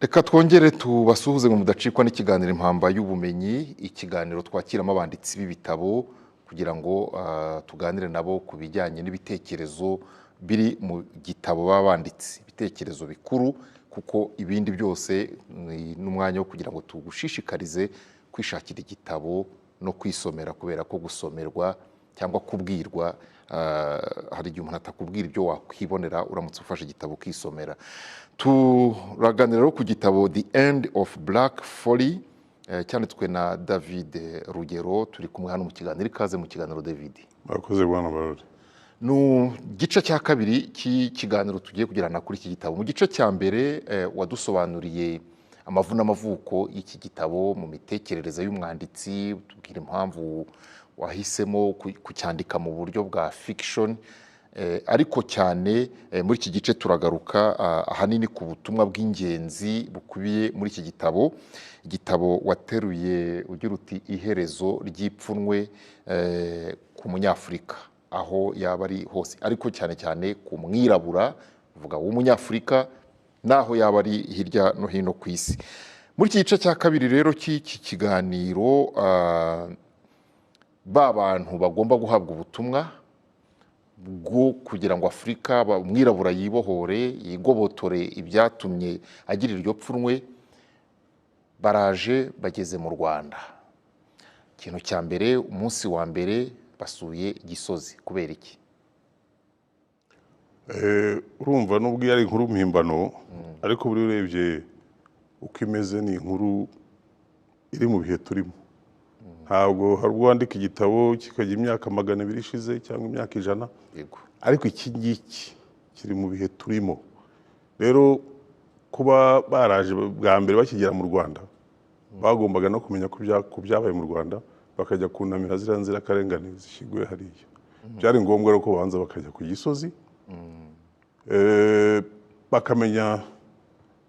Reka twongere tubasuhuze mu mudacikwa n'ikiganiro impamba y'ubumenyi, ikiganiro twakiramo abanditsi b'ibitabo kugira ngo tuganire nabo ku bijyanye n'ibitekerezo biri mu gitabo baba banditse, ibitekerezo bikuru, kuko ibindi byose ni n'umwanya wo kugira ngo tugushishikarize kwishakira igitabo no kwisomera, kubera ko gusomerwa cyangwa kubwirwa hari igihe umuntu atakubwira ibyo wakwibonera uramutse ufashe igitabo ukisomera. Turaganira ku gitabo The End of Black Folly cyanditswe na David Rugero. Turi kumwe hano mu kiganiro. Ikaze mu kiganiro David. Murakoze bwana Barore. No gice cya kabiri cy'ikiganiro tugiye kugirana kuri iki gitabo. Mu gice cya mbere wadusobanuriye amavu n'amavuko y'iki gitabo mu mitekerereze y'umwanditsi, tubwira impamvu wahisemo kucyandika mu buryo bwa fiction, ariko cyane muri iki gice turagaruka ahanini ku butumwa bw'ingenzi bukubiye muri iki gitabo. Igitabo wateruye ugira uti iherezo ry'ipfunwe ku munyafurika aho yaba ari hose, ariko cyane cyane ku mwirabura uvuga w'umunyafurika naho yaba ari hirya no hino ku isi. Muri iki gice cya kabiri rero cy'iki kiganiro ba bantu bagomba guhabwa ubutumwa bwo kugira ngo Afurika umwirabura yibohore, yigobotore ibyatumye agira iryo pfunwe, baraje bageze mu Rwanda. Ikintu cya mbere, umunsi wa mbere basuye Gisozi. Kubera iki? Urumva nubwo ari inkuru mpimbano, ariko buri urebye uko imeze ni inkuru iri mu bihe turimo. Ntabwo hari uwandika igitabo kikagira imyaka 200 ishize cyangwa imyaka 100, ariko iki ngiki kiri mu bihe turimo. Rero kuba baraje bwa mbere bakigera mu Rwanda, bagombaga no kumenya ko byabaye mu Rwanda, bakajya kunamira zira nzira karengane zishyiguye hariya. Byari ngombwa rero ko banza bakajya ku Gisozi, bakamenya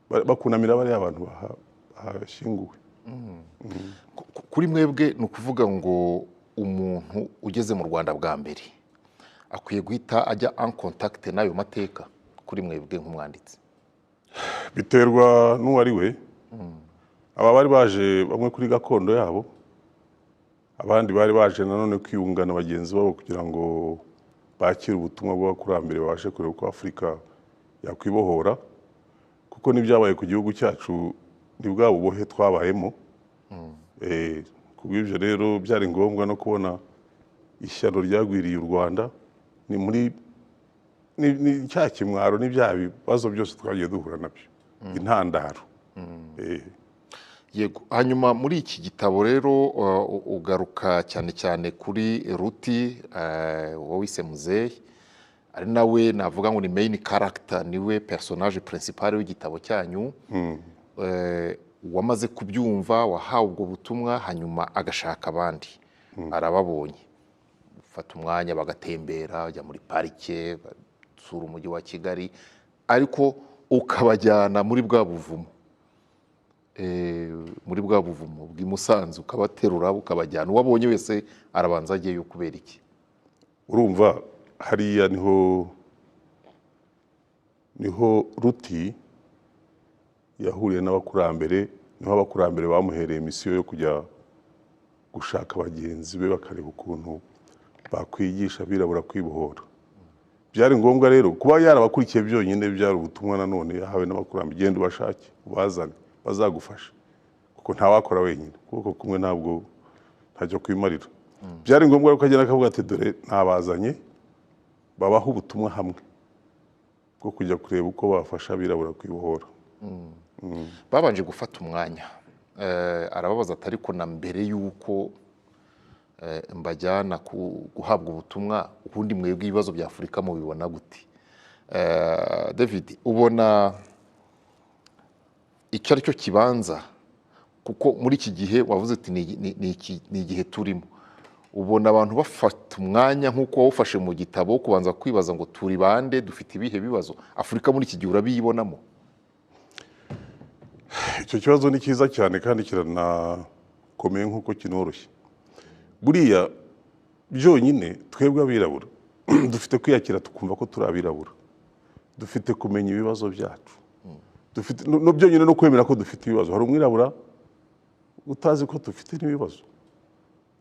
bakunamira bari abantu bahashyinguwe. Kuri mwebwe ni ukuvuga ngo umuntu ugeze mu Rwanda bwa mbere akwiye guhita ajya en contact n'ayo mateka. Kuri mwebwe nk'umwanditsi biterwa n'uwari we. Aba bari baje bamwe kuri gakondo yabo, abandi bari baje nanone kwiyungana bagenzi babo kugira ngo bakire ubutumwa bw'abakurambere babashe kureba uko Afurika yakwibohora, kuko n'ibyabaye ku gihugu cyacu ni bwa bubohe twabayemo. Kubw'ibyo rero byari ngombwa no kubona ishyano ryagwiriye u Rwanda, ni muri ni cya kimwaro n'ibya bibazo byose twagiye duhura nabyo, intandaro. Yego. Hanyuma muri iki gitabo rero ugaruka cyane cyane kuri Ruti wawise Muzehe, ari nawe navuga ngo ni main character, niwe personnage principal w'igitabo cyanyu. Wamaze kubyumva, wahawe ubwo butumwa, hanyuma agashaka abandi, arababonye, ufata umwanya bagatembera, bajya muri parike, basura umujyi wa Kigali, ariko ukabajyana muri bwa buvumo, muri bwa buvumo bw'i Musanze, ukabaterura ukabajyana. Uwabonye wese arabanza agiyeyo. Kubera iki? Urumva hariya niho Ruti yahuriye n'abakurambere, niho abakurambere bamuhereye misiyo yo kujya gushaka bagenzi be bakareba ukuntu bakwigisha birabura kwibohora. Byari ngombwa rero kuba yarabakurikiye byonyine, byari ubutumwa nanone yahawe n'abakurambere, genda ubashake ubazane bazagufasha, kuko ntawakora wenyine, kuko kumwe ntabwo ntajya kwimarira. Byari ngombwa ko agenda akavuga ati dore ntabazanye, babaho ubutumwa hamwe bwo kujya kureba uko bafasha birabura kwibohora. Babanje gufata umwanya, arababaza ati ariko na mbere y'uko mbajyana guhabwa ubutumwa, ubundi mwebwe ibibazo bya Afurika mubibona gute? David, ubona icyo ari cyo kibanza, kuko muri iki gihe wavuze ati ni igihe turimo, ubona abantu bafata umwanya nk'uko wawufashe mu gitabo kubanza kwibaza ngo turi bande, dufite ibihe bibazo? Afurika muri iki gihe urabiyibonamo? Icyo kibazo ni cyiza cyane kandi kiranakomeye nk'uko kinoroshye. Buriya byonyine twebwe abirabura dufite kwiyakira tukumva ko turi abirabura, dufite kumenya ibibazo byacu, dufite no byonyine no kwemera ko dufite ibibazo. Hari umwirabura utazi ko dufite n'ibibazo,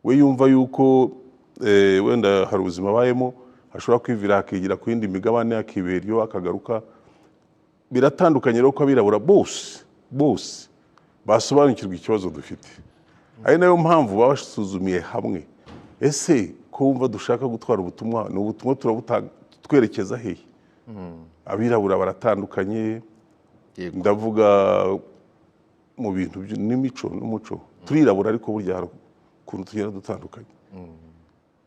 we yumva yuko wenda hari ubuzima abayemo, ashobora kwivira akigira ku yindi migabane, akibera iyo akagaruka. Biratandukanye rero ko abirabura bose basobanukirwa ikibazo dufite, ari nayo mpamvu babasuzumiye hamwe. Ese ko wumva dushaka gutwara ubutumwa, ni ubutumwa twerekeza hehe? Abirabura baratandukanye, ndavuga mu bintu n'imico n'umuco, turirabura ariko burya hari ukuntu tugenda dutandukanye.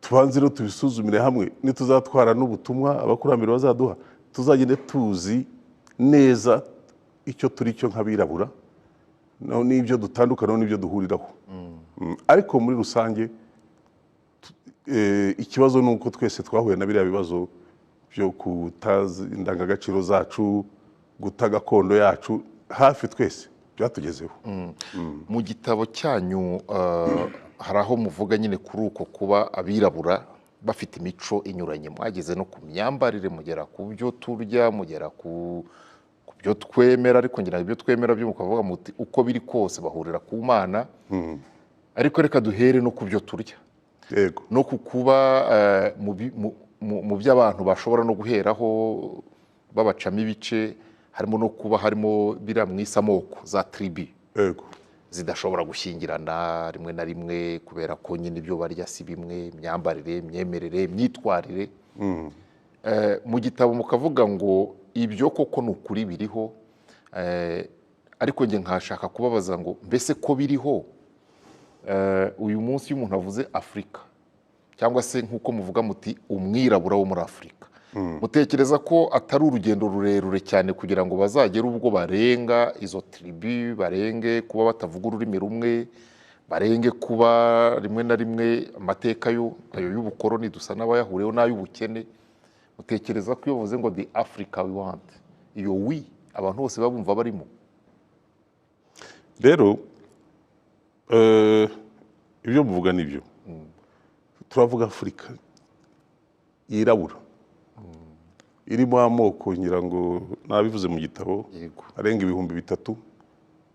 Tubanze rero tubisuzumire hamwe, nituzatwara n'ubutumwa abakurambere bazaduha, tuzagende tuzi neza icyo turi cyo nk'abirabura n'ibyo dutandukana n'ibyo duhuriraho. Ariko muri rusange ikibazo ni uko twese twahuye na biriya bibazo byo kutazi indangagaciro zacu, guta gakondo yacu, hafi twese byatugezeho. Mu gitabo cyanyu hari aho muvuga nyine kuri uko kuba abirabura bafite imico inyuranye, mwageze no ku myambarire, mugera ku byo turya, mugera ku byo twemera, ariko ngira ibyo twemera byo mukavuga muti uko biri kose bahurira ku Mana. Ariko reka duhere no ku byo turya, no ku kuba mu by'abantu bashobora no guheraho babacamo ibice, harimo no kuba harimo biriya mwise amoko za tribu zidashobora gushyingirana rimwe na rimwe kubera ko nyine ibyo barya si bimwe, imyambarire, imyemerere, imyitwarire. Mu gitabo mukavuga ngo ibyo koko ni ukuri biriho, ariko njye nkashaka kubabaza ngo mbese ko biriho, uyu munsi iyo umuntu avuze Afurika cyangwa se nk'uko muvuga muti umwirabura wo muri Afurika, mutekereza ko atari urugendo rurerure cyane kugira ngo bazagere ubwo barenga izo tribu, barenge kuba batavuga ururimi rumwe, barenge kuba rimwe na rimwe amateka ayo y'ubukoroni dusa n'abayahuriyeho n'ay'ubukene? Mutekereza ko iyo bavuze ngo the Africa we want, iyo abantu bose babumva barimo? Rero ibyo muvuga nibyo. Turavuga Afurika yirabura, irimo amoko, ngira ngo nabivuze mu gitabo, arenga 3,000.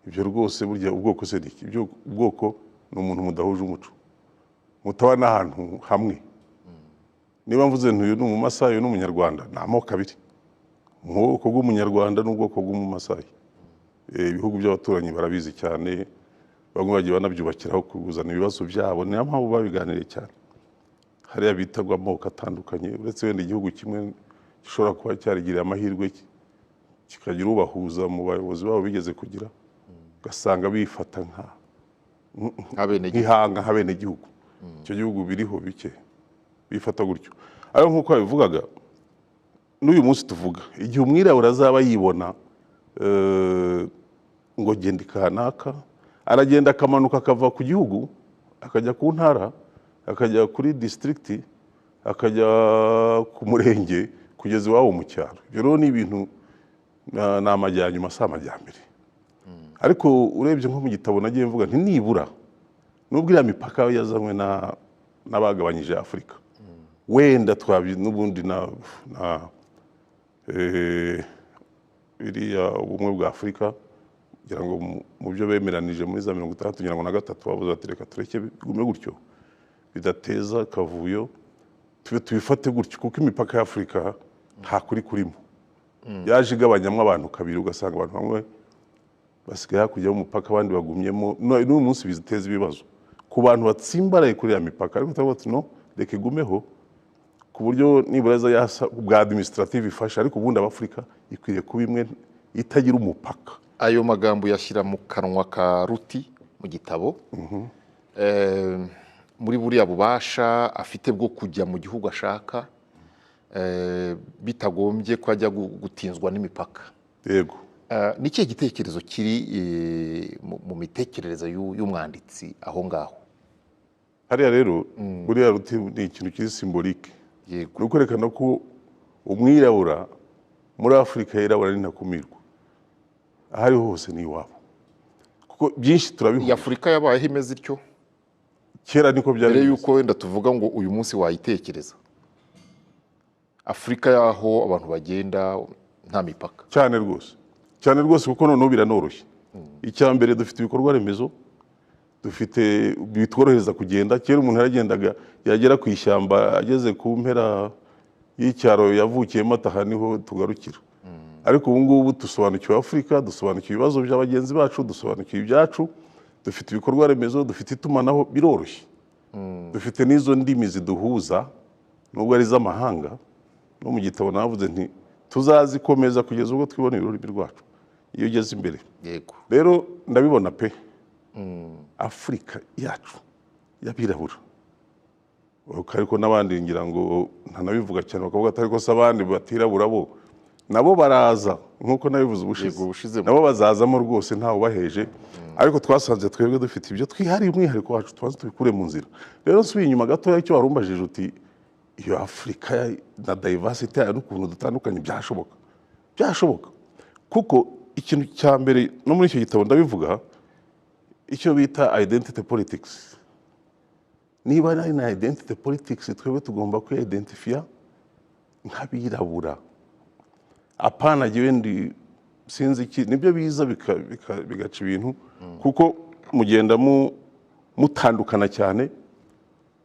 Ibyo rwose burya ubwoko se niki? Ibyo ubwoko ni umuntu mudahuje umuco, mutaba n'ahantu hamwe. Niba mvuze ntuyu ni umumasayi n'umunyarwanda, ni amoko abiri, ubwoko bw'umunyarwanda n'ubwoko bw'umumasayi. Ibihugu by'abaturanyi barabizi cyane, bamwe bagiye banabyubakiraho kuzana ibibazo byabo, niyo mpamvu babiganiriye cyane. Hariya bitagwa amoko atandukanye, uretse wenda igihugu kimwe gishobora kuba cyarigiriye amahirwe kikagira ubahuza mu bayobozi babo bigeze kugira, ugasanga bifata nk'ihanga nk'abenegihugu. Icyo gihugu biriho bike bifata gutyo. Ariko nk'uko babivugaga, n'uyu munsi tuvuga, igihe umwirabura azaba yibona ngo genda kanaka, aragenda akamanuka akava ku gihugu akajya ku ntara, akajya kuri district, akajya ku murenge, kugeza iwabo mu cyaro. Ibyo rero ni ibintu ni amajyanyuma, si amajyambere. Ariko urebye nko mu gitabo nagiye mvuga nti nibura nubwo iriya mipaka yazanywe n'abagabanyije Afurika, wenda n'ubundi biriya ubumwe bwa Afurika, kugira ngo mu byo bemeranije muri za 1963 bavuze ati reka tureke bigume gutyo, bidateza akavuyo, tubifate gutyo, kuko imipaka ya Afurika nta kuri kurimo. Yaje igabanyamo abantu kabiri, ugasanga abantu bamwe basigaye hakurya y'umupaka, abandi bagumyemo. N'uyu munsi biziteza ibibazo ku bantu batsimbaraye kuri ya mipaka, ariko turavuga ati no, reka igumeho, ku buryo nibura bwa administrative ifasha, ariko ubundi Abafurika ikwiriye kuba imwe itagira umupaka. Ayo magambo yashyira mu kanwa ka Ruti mu gitabo, muri buriya bubasha afite bwo kujya mu gihugu ashaka, bitagombye ko ajya gutinzwa n'imipaka. Yego. Ni ikihe gitekerezo kiri mu mitekerereze y'umwanditsi aho ngaho? Hariya rero buriya Ruti ni ikintu kiri symbolique, ni ukwerekana ko umwirabura muri Afurika yirabura ni ntakumirwa, ahari hose ni iwabo, kuko byinshi turabihuza. Iyi Afurika yabayeho imeze ityo kera, niko byari mbere yuko wenda tuvuga ngo uyu munsi wayitekereza. Afurika yaho abantu bagenda nta mipaka cyane rwose. cyane rwose kuko noneho biranoroshye. Icya mbere dufite ibikorwa remezo, dufite bitworohereza kugenda. Kera umuntu yaragendaga yagera ku ishyamba ageze ku mpera y'icyaro yavukiyemo ataha niho tugarukira. Ariko ubu ngubu dusobanukiwe Afurika, dusobanukiwe ibibazo by'abagenzi bacu, dusobanukiwe ibyacu, dufite ibikorwa remezo, dufite itumanaho, biroroshye. Dufite n'izo ndimi ziduhuza nubwo ari iz'amahanga. No mu gitabo navuze nti tuzazikomeza kugeza ubwo twibonera ururimi rwacu iyo ugeze imbere. Yego. Rero ndabibona pe Afurika yacu y'abirabura, ariko n'abandi ngira ngo ntanabivuga cyane bakavuga atari ko se abandi batirabura bo nabo baraza nk'uko nabivuze ubushize, nabo bazazamo rwose ntawe ubaheje. Ariko twasanze twebwe dufite ibyo twihariye, umwihariko wacu tubanze tubikure mu nzira. Rero nsubiye inyuma gatoya icyo warumbajije uti iyo Afurika na diversity yayo n'ukuntu dutandukanye byashoboka kuko ikintu cya mbere no muri icyo gitabo ndabivuga icyo bita identity politics. Niba ari na identity politics twebwe tugomba kwiidentifiya nk'abirabura. Apana giwe ndi sinzi iki nibyo biza bigaca ibintu kuko mugenda mutandukana cyane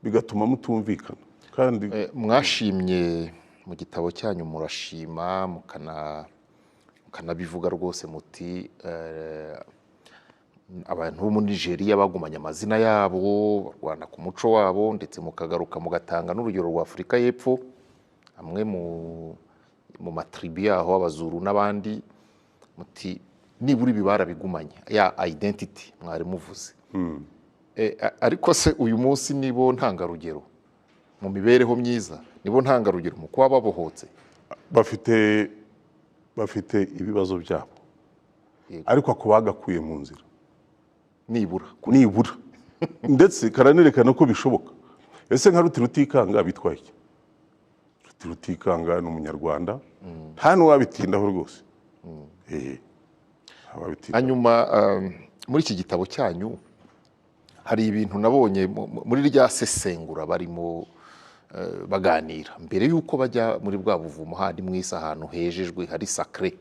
bigatuma mutumvikana. Kandi mwashimye mu gitabo cyanyu, murashima mukanabivuga rwose muti abantu bo muri Nigeria bagumanye amazina yabo, barwana ku muco wabo, ndetse mukagaruka mugatanga n'urugero rwa Afurika y'Epfo, amwe mu matribu yaho abazuru n'abandi, muti nibura ibi barabigumanye ya identity mwari muvuze. Ariko se uyu munsi nibo ntangarugero mu mibereho myiza, nibo ntangarugero mu kuba babohotse? bafite ibibazo byabo, ariko ako bagakuye mu nzira nibura ndetse karanerekana ko bishoboka. Ese nka Rutikanga bitwaye iki? Rutikanga ni umunyarwanda, nta n'uwabitindaho rwose. Hanyuma muri iki gitabo cyanyu hari ibintu nabonye muri rya sesengura barimo baganira mbere yuko bajya muri bwa buvumo handi mwisa ahantu hejejwe hari sacré.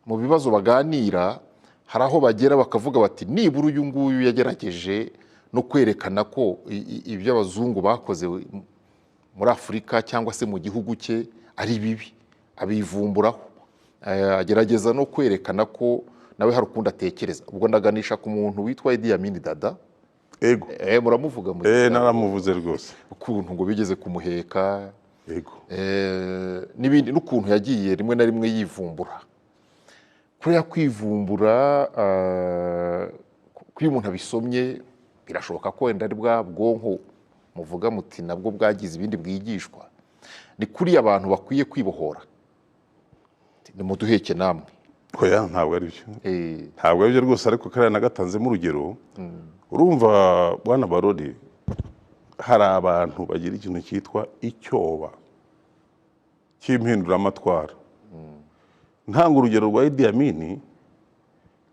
Mu bibazo baganira hari aho bagera bakavuga bati nibura uyu nguyu yagerageje no kwerekana ko ibyo abazungu bakoze muri Afurika cyangwa se mu gihugu cye ari bibi, abivumburaho, agerageza no kwerekana ko nawe hari ukundi atekereza. Ubwo ndaganisha ku muntu witwa Idi Amin Dada. Ego. Muramuvuga mu naramuvuze rwose, ukuntu ngo bigeze kumuheka, ego, n'ibindi, n'ukuntu yagiye rimwe na rimwe yivumbura. Kuriya kwivumbura iyo umuntu abisomye birashoboka ko wenda ari bwa bwonko muvuga muti nabwo bwagize ibindi bwigishwa. Ni kuriya abantu bakwiye kwibohora, nimuduheke namwe. Oya, ntabwo ari byo, ntabwo ari byo rwose. Ariko kariya nagatanzemo urugero. Urumva bwana Barori, hari abantu bagira ikintu cyitwa icyoba cy'impinduramatwara. Ntanga urugero rwa Idi Amin.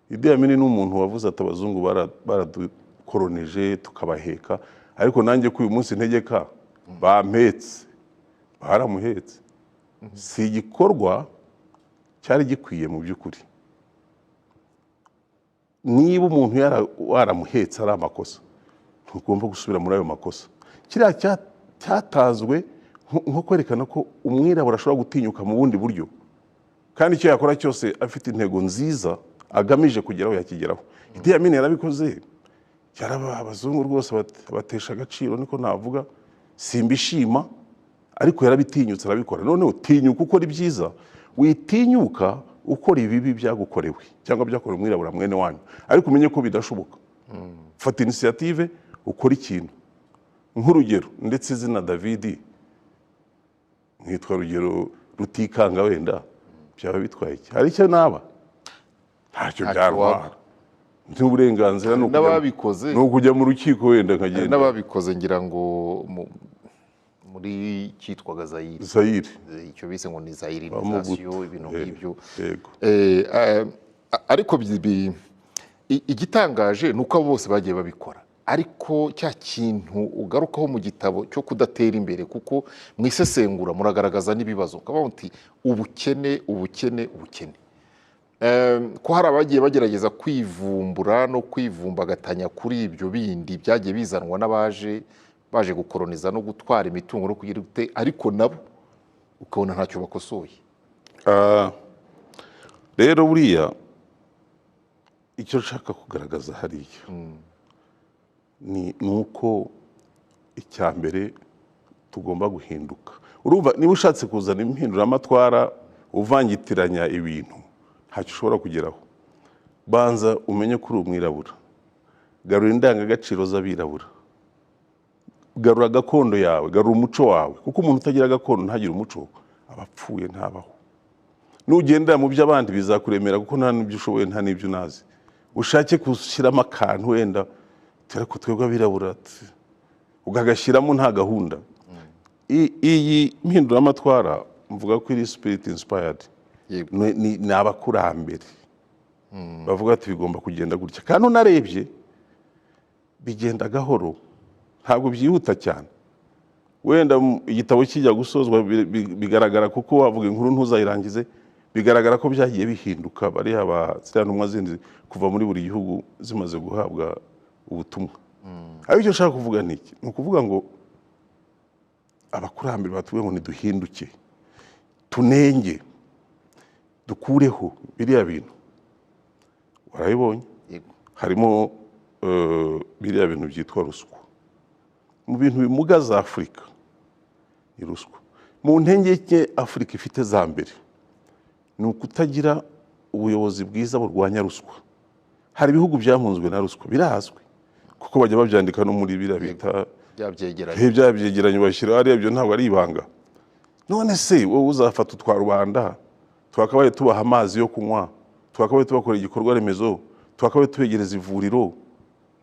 Idi Amin ni umuntu wavuze ati abazungu baradukoronije tukabaheka, ariko nanjye ko uyu munsi ntegeka bampetse, baramuhetse. Si igikorwa cyari gikwiye mu by'ukuri. Niba umuntu waramuhetse ari amakosa, ntugomba gusubira muri ayo makosa. Kiriya cyatazwe nko kwerekana ko umwirabura ashobora gutinyuka mu bundi buryo, kandi icyo yakora cyose afite intego nziza agamije kugeraho yakigeraho. Idi Amin yarabikoze, abazungu rwose batesha agaciro, niko navuga, simbishima, ariko yarabitinyutse arabikora. Noneho tinyuka ukora ibyiza, witinyuka ukora ibibi byagukorewe cyangwa byakorewe umwirabura mwene wanyu, ariko umenye ko bidashoboka. Fata initiative ukora ikintu. Nk'urugero, ndetse izina David nkitwa Rugero Rutikanga, wenda byaba bitwaye iki? Hari icyo naba? Ntacyo byarwara. N'uburenganzira n'ababikoze, ni ukujya mu rukiko wenda nkagenda. N'ababikoze ngira ngo muri cyitwaga Zaire, icyo bise ngo ni Zairisation, ibintu nk'ibyo. Ariko igitangaje ni uko bose bagiye babikora. ariko cya kintu ugarukaho mu gitabo cyo kudatera imbere, kuko mu isesengura muragaragaza n'ibibazo, ukavuga uti ubukene ubukene ubukene. Ko hari abagiye bagerageza kwivumbura no kwivumbagatanya kuri ibyo bindi byagiye bizanwa baje gukoroniza no gutwara imitungo no kugira ute, ariko nabo ukabona ntacyo bakosoye. Rero buriya icyo nshaka kugaragaza hariya ni uko icya mbere tugomba guhinduka. Urumva niba ushatse kuzana impinduramatwara uvangitiranya ibintu ntacyo ushobora kugeraho. Banza umenye ko uri umwirabura, garura indangagaciro z'abirabura, garura gakondo yawe, garura umuco wawe, kuko umuntu utagira gakondo ntagire umuco aba apfuye, ntabaho. Nugendera mu by'abandi bizakuremera, kuko nta n'ibyo ushoboye nta n'ibyo unazi. Ushake gushyiramo akantu wenda tera ko twebwe abirabura ugagashyiramo nta gahunda. Iyi mpinduramatwara mvuga ko iri spirit inspired, ni abakurambere bavuga ati bigomba kugenda gutya, kandi unarebye bigenda gahoro, ntabwo byihuta cyane. Wenda igitabo kijya gusozwa bigaragara, kuko wavuga inkuru ntuzayirangize, bigaragara ko byagiye bihinduka. Bari ntumwa zindi kuva muri buri gihugu zimaze guhabwa ubutumwa. Ariko icyo nshaka kuvuga ni iki? Ni ukuvuga ngo abakurambere batubwiye ngo niduhinduke, tunenge, dukureho biriya bintu. Warabibonye harimo biriya bintu byitwa ruswa. Mu bintu bimugaza Afurika ni ruswa. Mu ntengeke Afurika ifite za mbere ni ukutagira ubuyobozi bwiza burwanya ruswa. Hari ibihugu byamunzwe na ruswa, birazwi, kuko bajya babyandika no muri biriya bita byabyegeranye bashyira hariya. Ibyo ntabwo ari ibanga. None se wowe uzafata utwa rubanda, twakabaye tubaha amazi yo kunywa, twakabaye tubakora igikorwa remezo, twakabaye tubegereza ivuriro,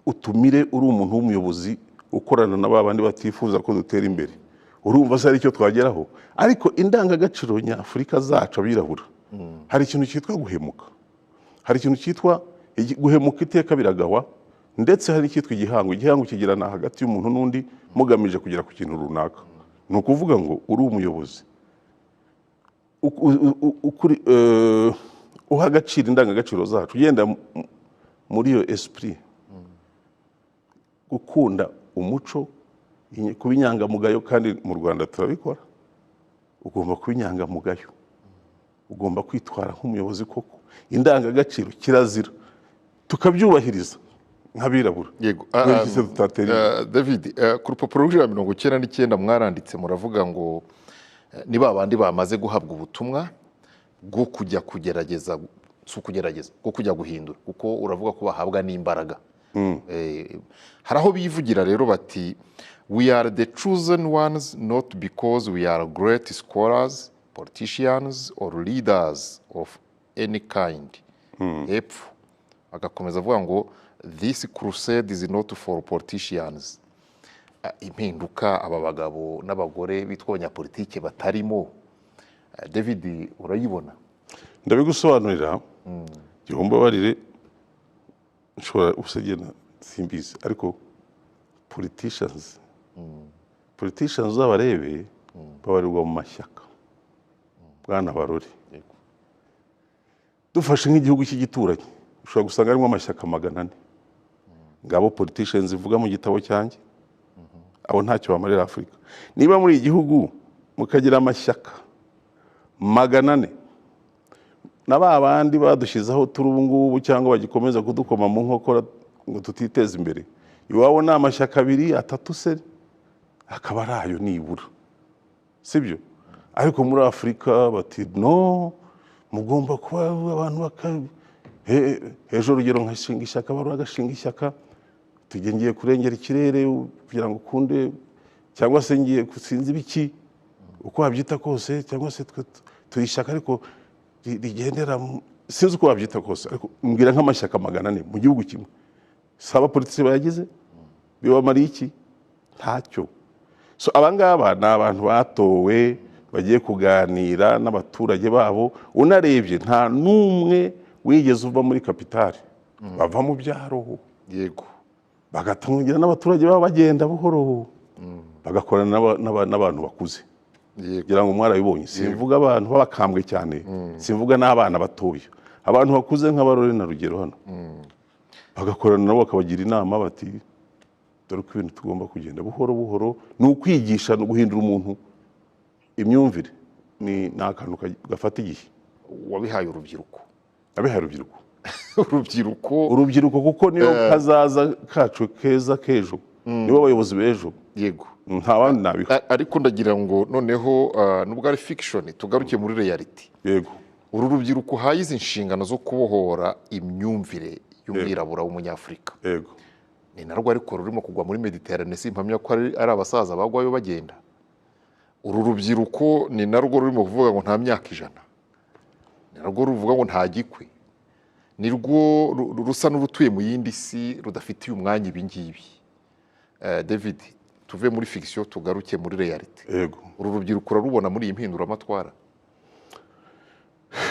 utumire uri umuntu w'umuyobozi ukorana na babandi batifuza ko dutera imbere, urumva se ari icyo twageraho? Ariko indangagaciro nyafurika zacu abirabura, hari ikintu cyitwa guhemuka, hari ikintu cyitwa guhemuka iteka biragawa, ndetse hari icyitwa igihango. Igihango kigirana hagati y'umuntu n'undi mugamije kugera ku kintu runaka. Ni ukuvuga ngo uri umuyobozi uha agaciro indangagaciro zacu, ugenda muri iyo esprit, gukunda umuco, kuba inyangamugayo. Kandi mu Rwanda turabikora. Ugomba kuba inyangamugayo, ugomba kwitwara nk'umuyobozi koko. Indangagaciro, kirazira tukabyubahiriza nk'abirabura. Yego. David, ku rupapuro rw'ijana 99 mwaranditse muravuga ngo ni babandi bamaze guhabwa ubutumwa bwo kujya kugerageza, bwo kujya guhindura, kuko uravuga ko bahabwa n'imbaraga. Hari aho bivugira rero bati we are the chosen ones not because we are great scholars, politicians or leaders of any kind. Hepfo agakomeza avuga ngo this crusade is not for politicians. Impinduka aba bagabo n'abagore bitwa abanyapolitike batarimo, David urayibona? Ndabigusobanurira, gihomba barire nshobora usegena simbizi, ariko politicians zabarebe babarirwa mu mashyaka. Bwana Barore, dufashe nk'igihugu cy'igituranyi ushobora gusanga harimo amashyaka 400. Ngabo politicians ivuga mu gitabo cyanjye, abo ntacyo bamarira Afurika. Niba muri igihugu mukagira amashyaka 400 n'abandi badushizaho turi ubu ngubu, cyangwa bagikomeza kudukoma mu nkokora ngo tutiteze imbere, iwabo ni amashyaka 2, 3 se akaba arayo nibura, sibyo? Ariko muri Afurika bati no, mugomba kuba abantu hejuru. Urugero nkashinga ishyaka, baro agashinga ishyaka, tugengiye kurengera ikirere kugira ngo ukunde, cyangwa se ngiye kusinzi biki, uko wabyita kose, cyangwa se turi ishyaka ariko rigendera, sinzi uko wabyita kose, ariko mbwira nk'amashyaka 400 mu gihugu kimwe. Saba politiki bayagize bibamariye iki? Ntacyo. So abangaba ni abantu batowe bagiye kuganira n'abaturage babo. Unarebye nta numwe wigeze uva muri kapitali, bava mu byaro. Yego. bagatangira n'abaturage baba bagenda buhoro bagakorana n'abantu bakuze kugira ngo mwarabibonye simvuga abantu babakambwe cyane simvuga n'abana batoya abantu bakuze nk'abarore na rugero hano bagakorana nabo bakabagira inama bati dore ko ibintu tugomba kugenda buhoro buhoro ni ukwigisha no guhindura umuntu imyumvire ni akantu gafata igihe wabihaye urubyiruko urubyiruko kuko niyo kazaza kacu keza kejo nibo abayobozi b'ejo yego nta bandi nabiha ariko ndagira ngo noneho nubwo ari fiction tugaruke muri reality yego uru rubyiruko haye izi nshingano zo kubohora imyumvire y'umwirabura w'umunyafurika yego ni narwo ariko rurimo kugwa muri Mediterane simpamya ko ari abasaza bagwayo bagenda uru rubyiruko ni narwo rurimo kuvuga ngo nta myaka 100 ni narwo ruvuga ngo nta gikwe ni rwo rusa n'urutuye mu yindi si rudafitiye umwanya ibingibi David tuve muri fiction tugaruke muri reality yego uru rubyiruko rurubona muri iyi mpinduramatwara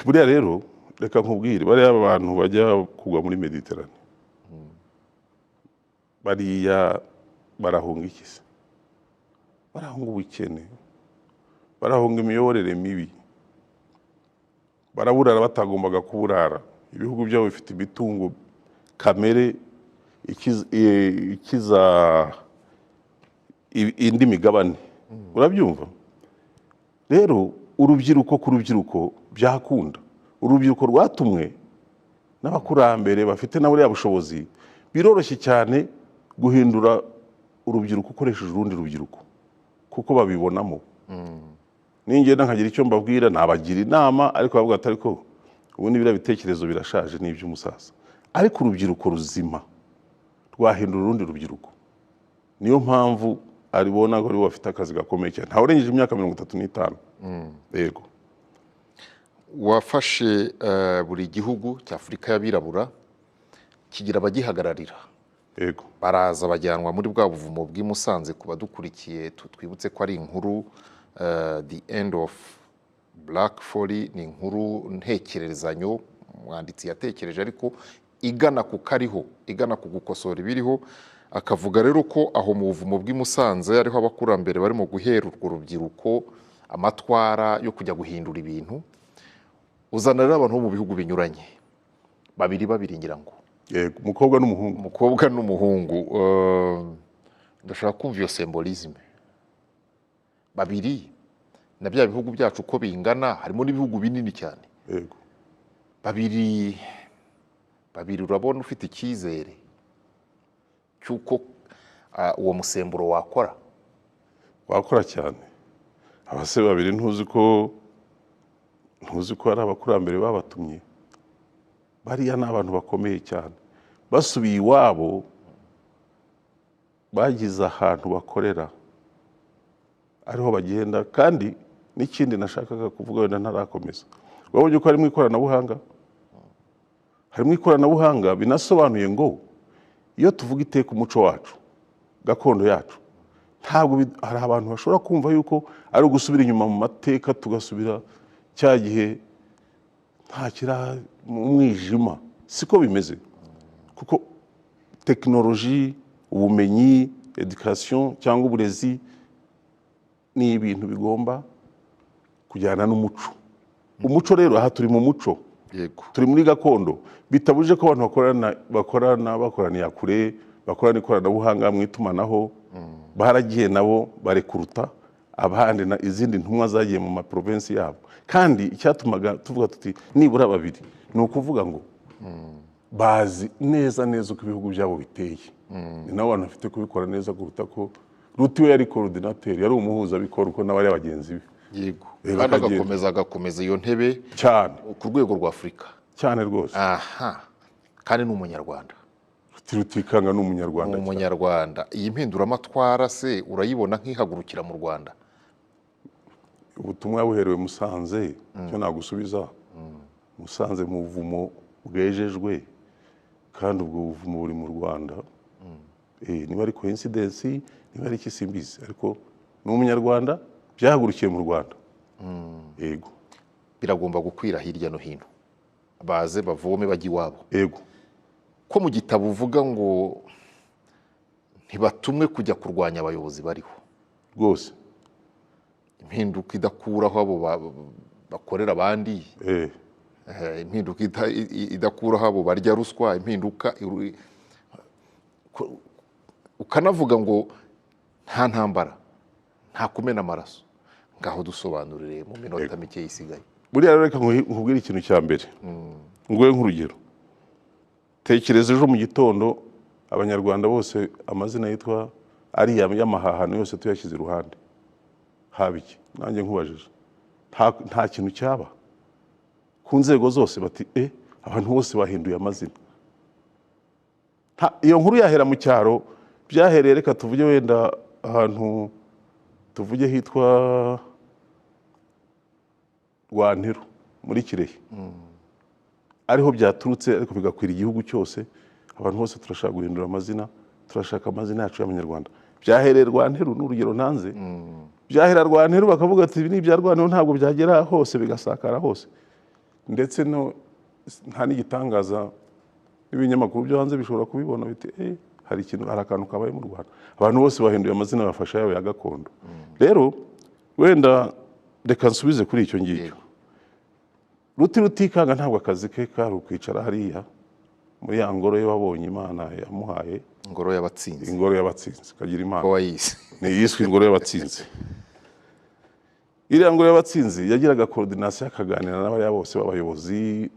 buriya rero reka nkubwire bariya abantu bajya kugwa muri Mediterane bariya barahunga iki se barahunga ubukene barahunga imiyoborere mibi baraburara batagombaga kuburara ibihugu byabo bifite imitungo kamere ikiza indi migabane urabyumva rero urubyiruko ku rubyiruko byakunda urubyiruko rwatumwe n'abakurambere bafite na buriya bushobozi biroroshye cyane guhindura urubyiruko ukoresheje urundi rubyiruko kuko babibonamo ningenda nkagira icyo mbabwira nabagira inama ariko bavuga ati ariko ubundi biriya bitekerezo birashaje n'iby'umusaza ariko urubyiruko ruzima rwahindura urundi rubyiruko niyo mpamvu aribona ko ari bafite akazi gakomeye cyane ntawe urengeje imyaka 35 yego wafashe buri gihugu cy'Afurika y'abirabura kigira abagihagararira yego baraza bajyanwa muri bwa buvumo bw'imusanze ku badukurikiye twibutse ko ari inkuru the end of black folly ni inkuru ntekererezanyo umwanditsi yatekereje ariko igana ku kariho igana ku gukosora ibiriho akavuga rero ko aho mu buvumo bw'imusanze ariho abakurambere barimo guhera urwo rubyiruko amatwara yo kujya guhindura ibintu uzana rero abantu bo mu bihugu binyuranye babiri ngira ngo yego umukobwa n'umuhungu ndashaka kumva iyo symbolisme babiri na bya bihugu byacu uko bingana harimo n'ibihugu binini cyane yego babiri urabona ufite icyizere cyuko uwo musemburo wakora cyane abase babiri ntuzi ko ari abakurambere babatumye bariya ni abantu bakomeye cyane basubiye iwabo bagize ahantu bakorera ariho bagenda kandi n'ikindi nashakaga kuvuga wenda ntarakomeza wabonye ko harimo ikoranabuhanga binasobanuye ngo iyo tuvuga iteka umuco wacu gakondo yacu ntabwo hari abantu bashobora kumva yuko ari ugusubira inyuma mu mateka tugasubira cya gihe nta kira mu mwijima siko bimeze kuko tekinoloji ubumenyi education cyangwa uburezi ni ibintu bigomba kujyana n'umuco umuco rero aha turi mu muco yego turi muri gakondo bitabuje ko abantu bakoraniye kure bakorana ikoranabuhanga mu itumanaho baragiye nabo barekuruta abandi na izindi ntumwa zagiye mu maprovinsi yabo kandi icyatumaga tuvuga tuti nibura babiri ni ukuvuga ngo bazi neza uko ibihugu byabo biteye ni nabo bantu bafite kubikora neza kuruta ko Ruti we yari coordinateur yari umuhuzabikorwa uko n'abari abagenzi be yego kandi agakomeza iyo ntebe cyane ku rwego rwa Afurika cyane rwose aha kandi ni umunyarwanda Rutikanga ni umunyarwanda iyi mpinduramatwara se urayibona nk'ihagurukira mu Rwanda ubutumwa buherewe Musanze cyo nagusubiza Musanze mu buvumo bwejejwe kandi ubwo buvumo buri mu Rwanda niba ari coincidence niba ari ikisimbizi ariko ni umunyarwanda byahagurukiye mu Rwanda yego biragomba gukwira hirya no hino baze bavome bajya iwabo yego ko mu gitabo uvuga ngo ntibatumwe kujya kurwanya abayobozi bariho rwose. impinduka idakuraho abo bakorera abandi, impinduka idakuraho abo barya ruswa, impinduka ukanavuga ngo nta ntambara, nta kumena amaraso. Ngaho dusobanurire mu minota mike isigaye. Buriya rero reka nkubwire ikintu cya mbere, nguhe nk'urugero. Tekereza ejo mu gitondo abanyarwanda bose amazina yitwa ariya y'amahahano yose tuyashyize iruhande, haba iki? Nanjye nkubajije, nta kintu cyaba ku nzego zose bati abantu bose bahinduye amazina. Iyo nkuru yahera mu cyaro, byahereye reka tuvuge wenda ahantu tuvuge hitwa Rwanteru muri Kirehe, ariho byaturutse ariko bigakwira igihugu cyose. Abantu bose turashaka guhindura amazina, turashaka amazina yacu y'Abanyarwanda. Byahereye Rwanteru, n'urugero ntanze. Byahera Rwanteru bakavuga ati ibi ni ibya Rwanteru, ntabwo byagera hose bigasakara hose. Ndetse no nta n'igitangaza, n'ibinyamakuru byo hanze bishobora kubibona biti hari akantu kabaye mu Rwanda. Abantu bose bahinduye amazina bafasha yawe ya gakondo. Rero wenda reka nsubize kuri icyo ngicyo. Rutikanga ntabwo akazi ke kari ukwicara hariya muri ya ngoro ye wabonye Imana yamuhaye, ingoro y'abatsinzi. Ingoro y'abatsinzi kagira Imana. Ni yiswe ingoro y'abatsinzi. Iriya ngoro y'abatsinzi yagiraga coordination, akaganira n'abariya bose b'abayobozi,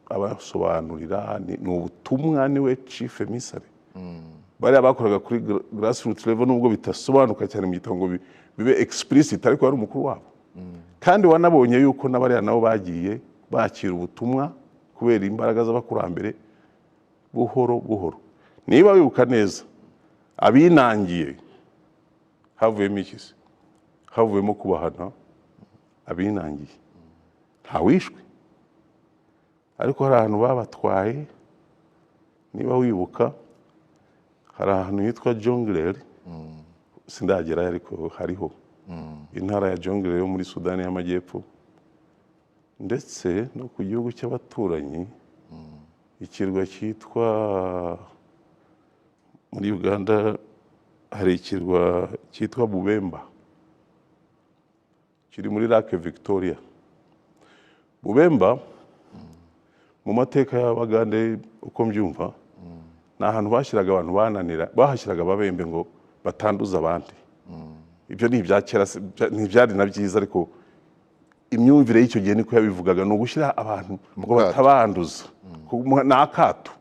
abasobanurira ni ubutumwa, niwe chief emissary. Bariya bakoraga kuri grassroots level, nubwo bitasobanuka cyane mu gitabo ngo bibe explicit, ariko ari umukuru wabo. Kandi wanabonye yuko n'abariya nabo bagiye bakira ubutumwa kubera imbaraga z'abakurambere buhoro buhoro. Niba wibuka neza, abinangiye havuyemo iki? Havuyemo kubahana abinangiye, ntawishwe, ariko hari ahantu babatwaye. Niba wibuka, hari ahantu hitwa Jongleur, sindagerayo ariko hariho intara ya Jongleur yo muri Sudani y'Amajyepfo, ndetse no ku gihugu cy'abaturanyi, ikirwa cyitwa muri Uganda, hari ikirwa cyitwa Bubemba, kiri muri Lake Victoria. Bubemba mu mateka y'Abagande uko mbyumva, ni ahantu bashyiraga abantu bananira, bahashyiraga ababembe ngo batanduza abandi. Ibyo ni ibya kera, ntibyari na byiza, ariko imyumvire y'icyo gihe niko yabivugaga, ni ugushyira abantu ngo batabanduza. Ni akato,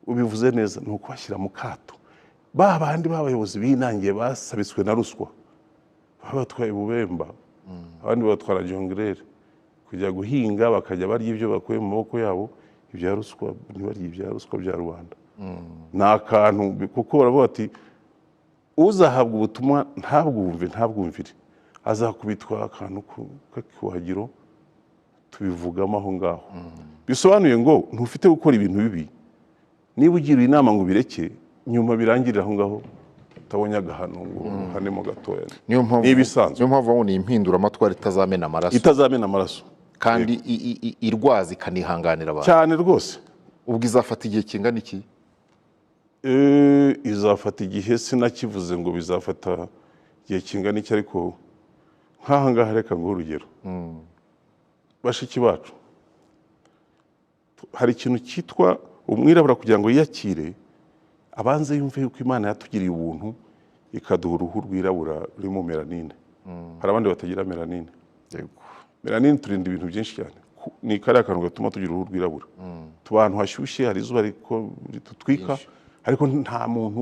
ubivuze neza, ni ukubashyira mu kato. Ba bandi b'abayobozi binangiye basabitswe na ruswa, babatwaye Bubemba, abandi batwara Jongleur kujya guhinga, bakajya barya ibyo bakuye mu maboko yabo. Ibya ruswa ntibarya ibya ruswa bya rubanda. Ni akantu, kuko baravuga ati uzahabwa ubutumwa ntabwumvire, azakubitwa akantu k'ikuhagiro, tubivugamo aho ngaho. Bisobanuye ngo ntufite gukora ibintu bibi, niba ugiriwe inama ngo bireke, nyuma birangirira aho ngaho utabonye agahano ngo uhanemo gatoya. Niyo mpamvu ni impinduramatwara itazamena amaraso. Itazamena amaraso. Kandi irwaza ikanihanganira abantu. Cyane rwose. Ubwo izafata igihe kingana iki? Izafata igihe sinakivuze ngo bizafata igihe kingana iki, ariko nk'aha ngaha reka nguhe urugero. Bashiki bacu, hari ikintu cyitwa umwirabura kugira ngo yiyakire, abanze yumve yuko Imana yatugiriye ubuntu ikaduha uruhu rwirabura rurimo melanine. Hari abandi batagira melanine. Melanine turinda ibintu byinshi cyane. Ni kariya kantu gatuma tugira uruhu rwirabura. Tuba ahantu hashyushye, hari izuba ritutwika, ariko nta muntu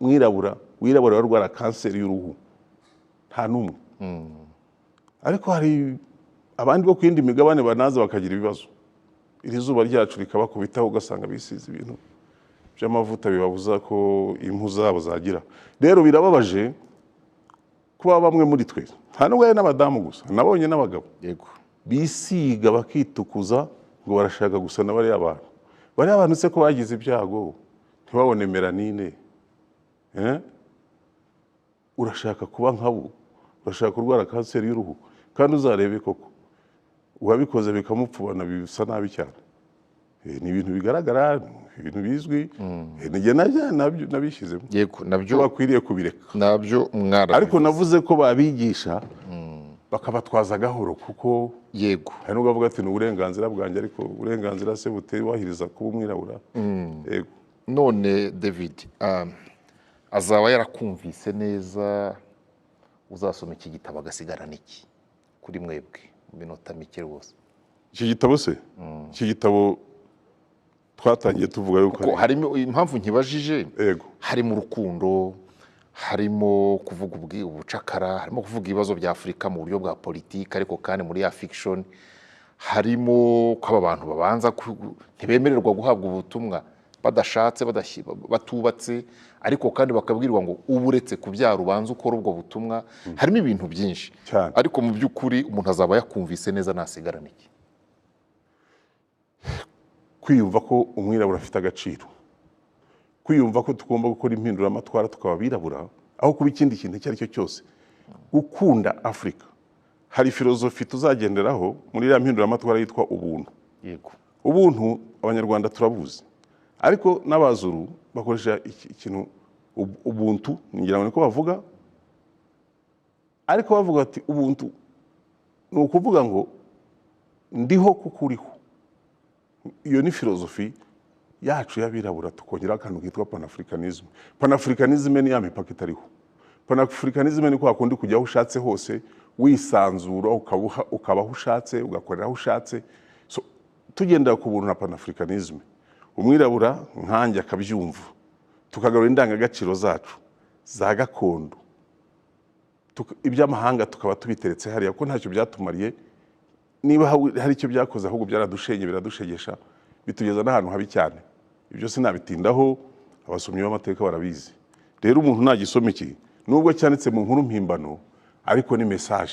w'umwirabura warwara kanseri y'uruhu, nta n'umwe. Ariko hari abandi bo ku yindi migabane banaza bakagira ibibazo. Iri zuba ryacu rikabakubitaho, ugasanga bisize ibintu by'amavuta bibabuza ko impu zabo zagira. Rero birababaje kuba bamwe muri twe, nta nubwo ari n'abadamu gusa, nabonye n'abagabo bisiga bakitukuza ngo barashaka gusa na bariya bantu. Bariya bantu se ko bagize ibyago ntibabone melanine, urashaka kuba nkabo, urashaka kurwara kanseri y'uruhu, kandi uzarebe koko uwabikoze bikamupfubana bisa nabi cyane. Ni ibintu bigaragara, ibintu bizwi nige nabishyizemo yego nabyo bakwiriye kubireka nabyo mwara ariko navuze ko babigisha bakabatwaza gahoro kuko yego hari n'ubwo bavuga ati ni uburenganzira bwanjye ariko uburenganzira se butubahiriza kuba umwirabura yego none David azaba yarakumvise neza uzasoma iki gitabo agasigarana iki kuri mwebwe mu minota mike rwose iki gitabo se iki gitabo twatangiye tuvuga yuko harimo impamvu nkibajije yego harimo urukundo harimo kuvuga ubucakara harimo kuvuga ibibazo bya Afurika mu buryo bwa politiki ariko kandi muri ya fiction harimo ko aba bantu babanza ntibemererwa guhabwa ubutumwa badashatse batubatse ariko kandi bakabwirwa ngo uburetse kubyara ubanza ukora ubwo butumwa harimo ibintu byinshi ariko mu by'ukuri umuntu azaba yakumvise neza nasigarana iki kwiyumva ko umwirabura afite agaciro kwiyumva ko tugomba gukora impinduramatwara tukaba abirabura aho kuba ikindi kintu icyo ari cyo cyose gukunda Afurika hari filozofi tuzagenderaho muri ya mpinduramatwara yitwa ubuntu yego ubuntu abanyarwanda turabuzi ariko n'abazuru bakoresha ikintu ubuntu ngira ngo niko bavuga ariko bavuga ati ubuntu ni ukuvuga ngo ndiho kuko uriho iyo ni filozofi yacu y'abirabura tukongera akantu kitwa panafricanisme panafricanisme ni ya mipaka itariho panafricanisme ni kwa kundi kujya aho ushatse hose wisanzura ukabaho ushatse ugakorera aho ushatse so tugendera ku buntu na panafricanisme umwirabura nkanjye akabyumva tukagarura indangagaciro zacu za gakondo iby'amahanga tukaba tubiteretse hariya ko ntacyo byatumariye niba hari icyo byakoze ahubwo byaradushenye biradushegesha bitugeza n'ahantu habi cyane ibyo sinabitindaho abasomyi b'amateka barabizi rero umuntu nagisoma iki nubwo cyanditse mu nkuru mpimbano ariko ni message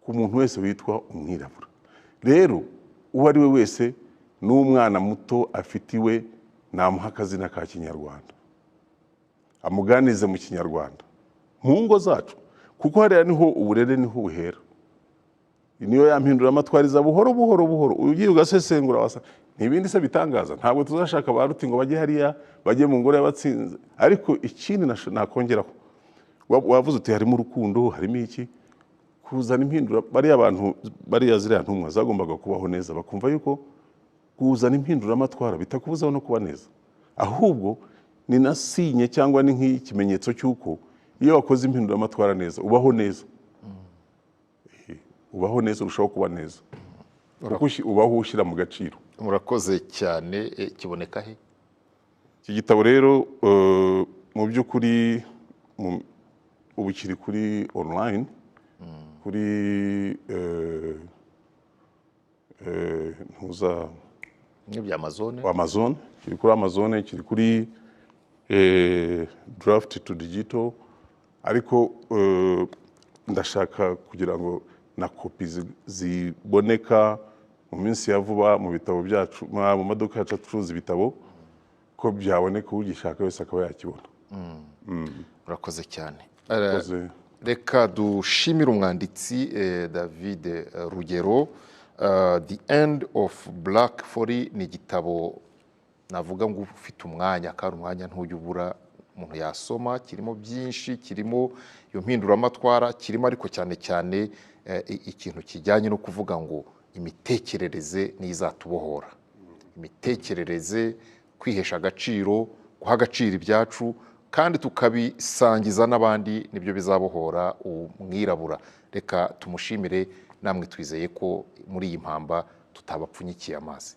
ku muntu wese witwa umwirabura rero uwo ari we wese n'umwana muto afitiwe namuha akazina ka kinyarwanda amuganize mu kinyarwanda mu ngo zacu kuko hariya niho uburere niho buhera niyo yampinduramatwariza buhoro ugiye ugasesengura wasa n'ibindi se bitangaza ntabwo tuzashaka ba ruti ngo bajye hariya bajye mu ngoro y'abatsinze ariko ikindi nakongeraho wavuze uti harimo urukundo harimo iki kuzana impindura bariya abantu bariya ziriya ntumwa zagombaga kubaho neza bakumva yuko kuzana impinduramatwara bitakubuzaho no kuba neza ahubwo ni na sinye cyangwa ni nk'ikimenyetso cy'uko iyo wakoze impinduramatwara neza ubaho neza urushaho kuba neza ubaho ushyira mu gaciro murakoze cyane kiboneka he iki gitabo rero mu by'ukuri ubu kiri kuri online kuri ntuza n'ibya Amazon kiri kuri Amazon kiri kuri draft to digital ariko ndashaka kugira ngo na kopi ziboneka mu minsi ya vuba mu bitabo byacu mu maduka yacu acuruza ibitabo ko byaboneka ugishaka wese akaba yakibona murakoze cyane reka dushimire umwanditsi David Rugero The End of Black Folly ni igitabo navuga ngo ufite umwanya kandi umwanya ntujya ubura umuntu yasoma kirimo byinshi kirimo iyo mpinduramatwara kirimo ariko cyane cyane ikintu kijyanye no kuvuga ngo imitekerereze n'izatubohora imitekerereze kwihesha agaciro guha agaciro ibyacu kandi tukabisangiza n'abandi nibyo bizabohora umwirabura reka tumushimire namwe twizeye ko muri iyi mpamba tutabapfunyikiye amazi